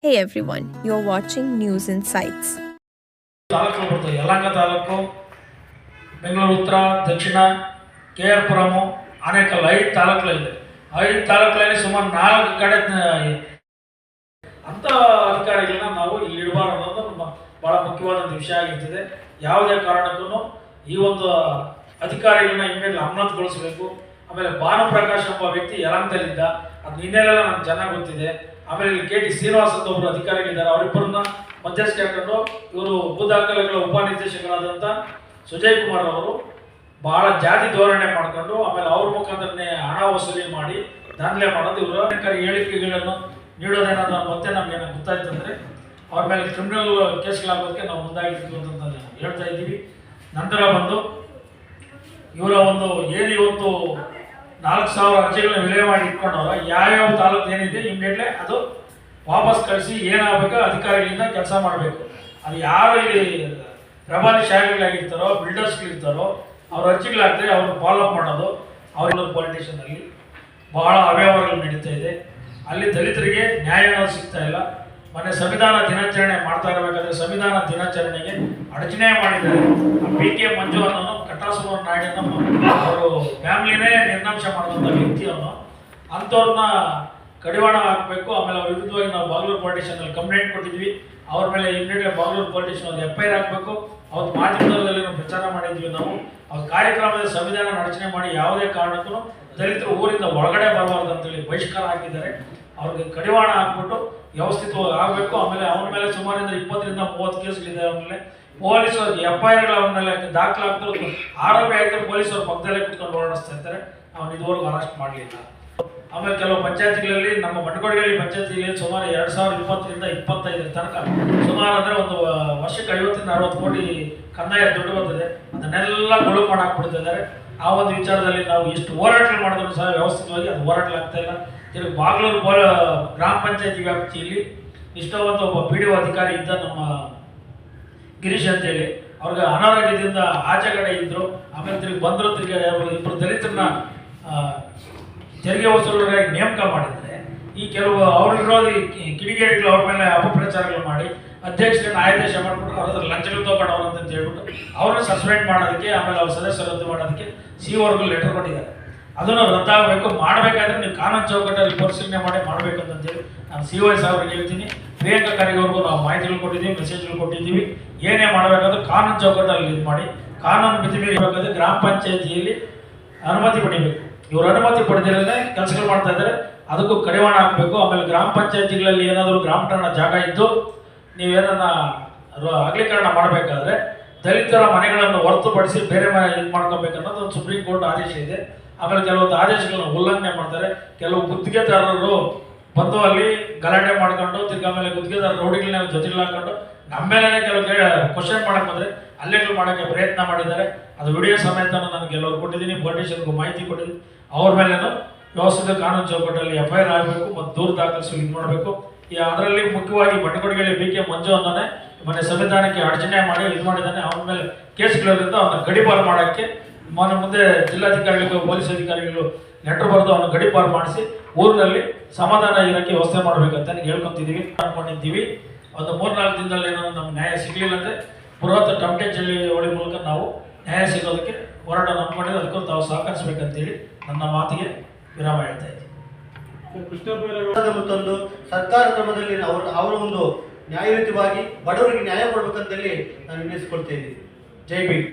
Hey everyone, you're watching News Insights. Taluk ಬರ್ತದೆ. ಯಲಹಂಕ ತಾಲೂಕು, ಬೆಂಗಳೂರು ಉತ್ತರ, ದಕ್ಷಿಣ, KR Puram, Anekal 5 ತಾಲೂಕುಗಳಿದೆ. 5 ತಾಲೂಕುಗಳಲ್ಲಿ ಸುಮಾರು 4 ಕಡೆ ಅಂಥ ಅಧಿಕಾರಿಗಳನ್ನ ನಾವು ಇಲ್ಲಿ ಇಡಬಾರದು ಅನ್ನೋದು ಭಾಳ ಮುಖ್ಯವಾದಂಥ ವಿಷಯ ಆಗಿರ್ತದೆ. ಯಾವುದೇ ಕಾರಣಕ್ಕೂ ಈ ಒಂದು ಅಧಿಕಾರಿಗಳನ್ನ ಇಮ್ಮಿಡಿಯೇಟ್ ಅಮಾನತುಗೊಳಿಸಬೇಕು. ಆಮೇಲೆ ಭಾನುಪ್ರಕಾಶ್ ಎಂಬ ವ್ಯಕ್ತಿ ಯಲಹಂಕದಲ್ಲಿದ್ದ, ಅದು ನಿನ್ನೆಲ್ಲ ನನಗೆ ಚೆನ್ನಾಗಿ ಗೊತ್ತಿದೆ. ಆಮೇಲೆ ಇಲ್ಲಿ KT ಶ್ರೀನಿವಾಸ್ ಅಂತ ಒಬ್ಬರು ಅಧಿಕಾರಿಗಳಿದ್ದಾರೆ, ಅವರಿಬ್ಬರನ್ನ ಮಧ್ಯಸ್ಥಿಕೆ ಹಾಕೊಂಡು ಇವರು ಭೂ ದಾಖಲೆಗಳ ಉಪನಿರ್ದೇಶಕರಾದಂಥ ಸುಜಯ್ ಕುಮಾರ್ ಅವರು ಭಾಳ ಜಾತಿ ಧೋರಣೆ ಮಾಡ್ಕೊಂಡು ಆಮೇಲೆ ಅವ್ರ ಮುಖಾಂತರನೇ ಹಣ ವಸೂಲಿ ಮಾಡಿ ದಾಖಲೆ ಮಾಡೋದು, ಇವರು ಅನೇಕ ಹೇಳಿಕೆಗಳನ್ನು ನೀಡೋದೇನಾದ್ರು ಮತ್ತೆ ನಮಗೇನು ಗೊತ್ತಾಯ್ತು ಅಂದರೆ ಅವ್ರ ಮೇಲೆ ಕ್ರಿಮಿನಲ್ ಕೇಸ್ಗಳಾಗೋದಕ್ಕೆ ನಾವು ಮುಂದಾಗಿರ್ತೀವಿ ಅಂತ ಹೇಳ್ತಾ ಇದ್ದೀವಿ. ನಂತರ ಬಂದು ಇವರ ಒಂದು ಏನು ಇವತ್ತು 4,000 ಅರ್ಜಿಗಳನ್ನ ವಿಲೇ ಮಾಡಿ ಇಟ್ಕೊಂಡವ್ರ ಯಾವ್ಯಾವ ತಾಲೂಕು ಏನಿದೆ ಇಮ್ಮಿಡಿಯೇಟ್ಲಿ ಅದು ವಾಪಸ್ ಕಳಿಸಿ ಏನಾಗಬೇಕು ಅಧಿಕಾರಿಗಳಿಂದ ಕೆಲಸ ಮಾಡಬೇಕು. ಅದು ಯಾರು ಇಲ್ಲಿ ಪ್ರಭಾವಶಾಲಿಗಳಾಗಿರ್ತಾರೋ ಬಿಲ್ಡರ್ಸ್ಗಳಿರ್ತಾರೋ ಅವ್ರ ಅರ್ಜಿಗಳಾಗ್ತದೆ ಅವ್ರನ್ನ ಫಾಲೋಅಪ್ ಮಾಡೋದು. ಅವ್ರ ಪಾಲಿಟಿಷನಲ್ಲಿ ಬಹಳ ಅವ್ಯವಹಾರಗಳು ನಡೀತಾ ಇದೆ. ಅಲ್ಲಿ ದಲಿತರಿಗೆ ನ್ಯಾಯ ಅನ್ನೋದು ಸಿಗ್ತಾ ಇಲ್ಲ. ಮೊನ್ನೆ ಸಂವಿಧಾನ ದಿನಾಚರಣೆ ಮಾಡ್ತಾ ಇರಬೇಕಾದ್ರೆ ಸಂವಿಧಾನ ದಿನಾಚರಣೆಗೆ ಅಡಚಣೆ ಮಾಡಿದ್ದಾರೆ. PK ಮಂಜು ಅನ್ನೋನು ಕಟಾಸುರ ನಾಡಿನ ಅವರು ಫ್ಯಾಮಿಲಿನೇ ನಿರ್ನಾಂಶ ಮಾಡಿದಂಥ ವ್ಯಕ್ತಿಯನ್ನು ಅಂಥವ್ರನ್ನ ಕಡಿವಾಣ ಹಾಕಬೇಕು. ಆಮೇಲೆ ಅವ್ರ ವಿರುದ್ಧವಾಗಿ ನಾವು ಬಾಗಲೂರು ಪೊಲೀಸ್ ಸ್ಟೇಷನಲ್ಲಿ ಕಂಪ್ಲೇಂಟ್ ಕೊಟ್ಟಿದ್ವಿ. ಅವ್ರ ಮೇಲೆ immediately Bagalur police station FIR ಹಾಕಬೇಕು. ಅವ್ರ ಮಾಧ್ಯಮದಲ್ಲಿ ನಾವು ಪ್ರಚಾರ ಮಾಡಿದ್ವಿ. ನಾವು ಅವ್ರ ಕಾರ್ಯಕ್ರಮದ ಸಂವಿಧಾನ ಅಡಚಣೆ ಮಾಡಿ ಯಾವುದೇ ಕಾರಣಕ್ಕೂ ದಲಿತರು ಊರಿಂದ ಒಳಗಡೆ ಬರಬಾರ್ದು ಅಂತೇಳಿ ಬಹಿಷ್ಕಾರ ಹಾಕಿದ್ದಾರೆ. ಅವ್ರಿಗೆ ಕಡಿವಾಣ ಹಾಕ್ಬಿಟ್ಟು ವ್ಯವಸ್ಥಿತವಾಗಿ ಆಗಬೇಕು. ಆಮೇಲೆ ಅವನ ಮೇಲೆ ಸುಮಾರಿಂದ 20ರಿಂದ 30 ಕೇಸ್ಗಳಿದೆ. ಆಮೇಲೆ ಪೊಲೀಸರು FIRಗಳು ಅವನ ಮೇಲೆ ದಾಖಲಾಗ್ತಾರೆ. ಆರೋಪಿ ಆಗಿದ್ದರೆ ಪೊಲೀಸರು ಪಕ್ಕದಲ್ಲೇ ಕುತ್ಕೊಂಡು ಓಡಾಡಿಸ್ತಾ ಇರ್ತಾರೆ. ಅವನು ಇದುವರೆಗೂ ಅರೆಸ್ಟ್ ಮಾಡಲಿಲ್ಲ. ಆಮೇಲೆ ಕೆಲವು ಪಂಚಾಯತಿಗಳಲ್ಲಿ ನಮ್ಮ ಬಂಡಗೋಡಿಗಳ್ಳಿ ಪಂಚಾಯತಿಗಳಲ್ಲಿ ಸುಮಾರು 2020ರಿಂದ 25 ತನಕ ಸುಮಾರು ಅಂದರೆ ಒಂದು ವರ್ಷಕ್ಕೆ 50ರಿಂದ 60 ಕೋಟಿ ಕಂದಾಯ ದುಡ್ಡು ಬರ್ತದೆ. ಅದನ್ನೆಲ್ಲ ಗೊಳು ಮಾಡಾಕ್ಬಿಡ್ತಿದ್ದಾರೆ. ಆ ಒಂದು ವಿಚಾರದಲ್ಲಿ ನಾವು ಎಷ್ಟು ಹೋರಾಟಗಳು ಮಾಡಿದ್ರು ಸಹ ವ್ಯವಸ್ಥಿತವಾಗಿ ಅದು ಹೋರಾಟಲಾಗ್ತಾ ಇಲ್ಲ. ಇಲ್ಲಿ ಬಾಗಲೂರು ಗ್ರಾಮ ಪಂಚಾಯತಿ ವ್ಯಾಪ್ತಿಯಲ್ಲಿ ಇಷ್ಟೊಂದು ಒಬ್ಬ PDO ಅಧಿಕಾರಿ ಇದ್ದ, ನಮ್ಮ ಗಿರೀಶ್ ಅಂತೇಳಿ. ಅವ್ರಿಗೆ ಅನಾರೋಗ್ಯದಿಂದ ಆಚೆಗಡೆ ಇದ್ದರು. ಆಮೇಲೆ ತಿರುಗಿ ಬಂದರು. ತಿರುಗಿ ಇಬ್ಬರು ದಲಿತರನ್ನ ತೆರಿಗೆ ವಸೂಲರಾಗಿ ನೇಮಕ ಮಾಡಿದರೆ ಈ ಕೆಲವು ಅವ್ರ ವಿರೋಧಿ ಕಿಡಿಗೇಡಿಗಳು ಅವ್ರ ಮೇಲೆ ಅಪಪ್ರಚಾರಗಳು ಮಾಡಿ ಅಧ್ಯಕ್ಷರನ್ನ ಆದೇಶ ಮಾಡಿಬಿಟ್ಟು ಅವ್ರ ಹತ್ರ ಲಂಚಗಳು ತೊಗೊಂಡವ್ರು ಅಂತ ಹೇಳ್ಬಿಟ್ಟು ಅವ್ರನ್ನ ಸಸ್ಪೆಂಡ್ ಮಾಡೋದಕ್ಕೆ, ಆಮೇಲೆ ಅವ್ರ ಸದಸ್ಯರು ರದ್ದು ಮಾಡೋದಕ್ಕೆ CO ಲೆಟರ್ ಕೊಟ್ಟಿದ್ದಾರೆ. ಅದನ್ನು ರದ್ದಾಗಬೇಕು. ಮಾಡಬೇಕಾದ್ರೆ ನೀವು ಕಾನೂನು ಚೌಕಟ್ಟಲ್ಲಿ ಪರಿಶೀಲನೆ ಮಾಡಬೇಕು ಅಂತೇಳಿ ನಾನು COS ಅವ್ರಿಗೆ ಹೇಳ್ತೀನಿ. ಪ್ರಿಯಾಂಕಾ ಖರ್ಗೆವ್ರಿಗೂ ನಾವು ಮಾಹಿತಿಗಳು ಕೊಟ್ಟಿದ್ದೀವಿ, ಮೆಸೇಜ್ಗಳು ಕೊಟ್ಟಿದ್ದೀವಿ. ಏನೇ ಮಾಡಬೇಕಾದ್ರೂ ಕಾನೂನು ಚೌಕಟ್ಟಲ್ಲಿ ಇದು ಮಾಡಿ, ಕಾನೂನು ಮಿತಿ ಮೀರಬೇಕಾದ್ರೆ ಗ್ರಾಮ ಪಂಚಾಯತಿಯಲ್ಲಿ ಅನುಮತಿ ಪಡಿಬೇಕು. ಇವರು ಅನುಮತಿ ಪಡೆದಿರಲೇ ಕೆಲಸಗಳು ಮಾಡ್ತಾ ಇದ್ದಾರೆ. ಅದಕ್ಕೂ ಕಡಿವಾಣ ಹಾಕಬೇಕು. ಆಮೇಲೆ ಗ್ರಾಮ ಪಂಚಾಯತಿಗಳಲ್ಲಿ ಏನಾದರೂ ಗ್ರಾಮ ಠಾಣ ಜಾಗ ಇದ್ದು ನೀವೇನನ್ನ ಅಗಲೀಕರಣ ಮಾಡಬೇಕಾದ್ರೆ ದಲಿತರ ಮನೆಗಳನ್ನು ಹೊರತುಪಡಿಸಿ ಬೇರೆ ಮನೆ ಇದು ಮಾಡ್ಕೋಬೇಕನ್ನೋದು ಒಂದು ಸುಪ್ರೀಂ ಕೋರ್ಟ್ ಆದೇಶ ಇದೆ. ಆಮೇಲೆ ಕೆಲವೊಂದು ಆದೇಶಗಳನ್ನು ಉಲ್ಲಂಘನೆ ಮಾಡ್ತಾರೆ. ಕೆಲವು ಗುತ್ತಿಗೆದಾರರು ಬಂದು ಅಲ್ಲಿ ಗಲಾಟೆ ಮಾಡ್ಕೊಂಡು ತಿರ್ಗಿ ಆಮೇಲೆ ಗುತ್ತಿಗೆದಾರ ರೌಡಿಗಳನ್ನ ಜೊತೆಗೆ ಹಾಕೊಂಡು ನಮ್ಮ ಮೇಲೇ ಕೆಲವು ಕ್ವಶನ್ ಮಾಡಕ್ಕೆ ಬಂದರೆ ಹಲ್ಲೆಗಳು ಮಾಡೋಕ್ಕೆ ಪ್ರಯತ್ನ ಮಾಡಿದ್ದಾರೆ. ಅದು ವಿಡಿಯೋ ಸಮೇತ ನಾನು ಕೆಲವರು ಕೊಟ್ಟಿದ್ದೀನಿ. ಪೊಲಿಟಿಷಿಯನ್ಗೂ ಮಾಹಿತಿ ಕೊಟ್ಟಿದ್ದೀನಿ. ಅವ್ರ ಮೇಲೇನು ವ್ಯವಸ್ಥಿತ ಕಾನೂನು ಚೌಕಟ್ಟಲ್ಲಿ FIR ಆಗಬೇಕು ಮತ್ತು ದೂರು ದಾಖಲಿಸಿ ಇದು ಮಾಡಬೇಕು. ಅದರಲ್ಲಿ ಮುಖ್ಯವಾಗಿ ಬಂಡಗೋಡಿಗಳ್ಳಿ BK ಮಂಜು ಅನ್ನೋನೇ ಮೊನ್ನೆ ಸಂವಿಧಾನಕ್ಕೆ ಅಡಚಣೆ ಮಾಡಿ ಇದು ಮಾಡಿದ್ದಾನೆ. ಅವನ ಮೇಲೆ ಕೇಸ್ಗಳಿರೋದ್ರಿಂದ ಅವನ್ನ ಗಡಿಪಾರು ಮಾಡೋಕ್ಕೆ ಮುಂದೆ ಜಿಲ್ಲಾಧಿಕಾರಿಗಳು ಪೊಲೀಸ್ ಅಧಿಕಾರಿಗಳು ಲೆಟರ್ ಬರೆದು ಅವನು ಗಡಿಪಾರು ಮಾಡಿಸಿ ಊರಿನಲ್ಲಿ ಸಮಾಧಾನ ಇರೋಕ್ಕೆ ವ್ಯವಸ್ಥೆ ಮಾಡಬೇಕಂತ ಹೇಳ್ಕೊತಿದ್ದೀವಿ, ಅಂದ್ಕೊಂಡಿದ್ದೀವಿ. ಒಂದು 3-4 ದಿನದಲ್ಲಿ ಏನೋ ನಮ್ಗೆ ನ್ಯಾಯ ಸಿಗಲಿಲ್ಲ ಅಂದರೆ ಬೃಹತ್ ಟಮಟೆ ಚಳುವಳಿ ಮೂಲಕ ನಾವು ನ್ಯಾಯ ಸಿಗೋದಕ್ಕೆ ಹೋರಾಟ ನಂಬ್ಕೊಂಡಿದ್ದು. ಅದಕ್ಕೂ ತಾವು ಸಹಕರಿಸಬೇಕಂತೇಳಿ ನನ್ನ ಮಾತಿಗೆ ವಿರಾಮ ಹೇಳ್ತಾ ಇದ್ದೀನಿ. ಮತ್ತೊಂದು ಸರ್ಕಾರ ಕ್ರಮದಲ್ಲಿ ಅವರ ಒಂದು ನ್ಯಾಯಯುತವಾಗಿ ಬಡವರಿಗೆ ನ್ಯಾಯ ಕೊಡಬೇಕಂತೇಳಿ ನಾನು ವಿನಿಸಿಕೊಳ್ತಾ ಇದ್ದೀನಿ. ಜೈ ಭೀಮ್.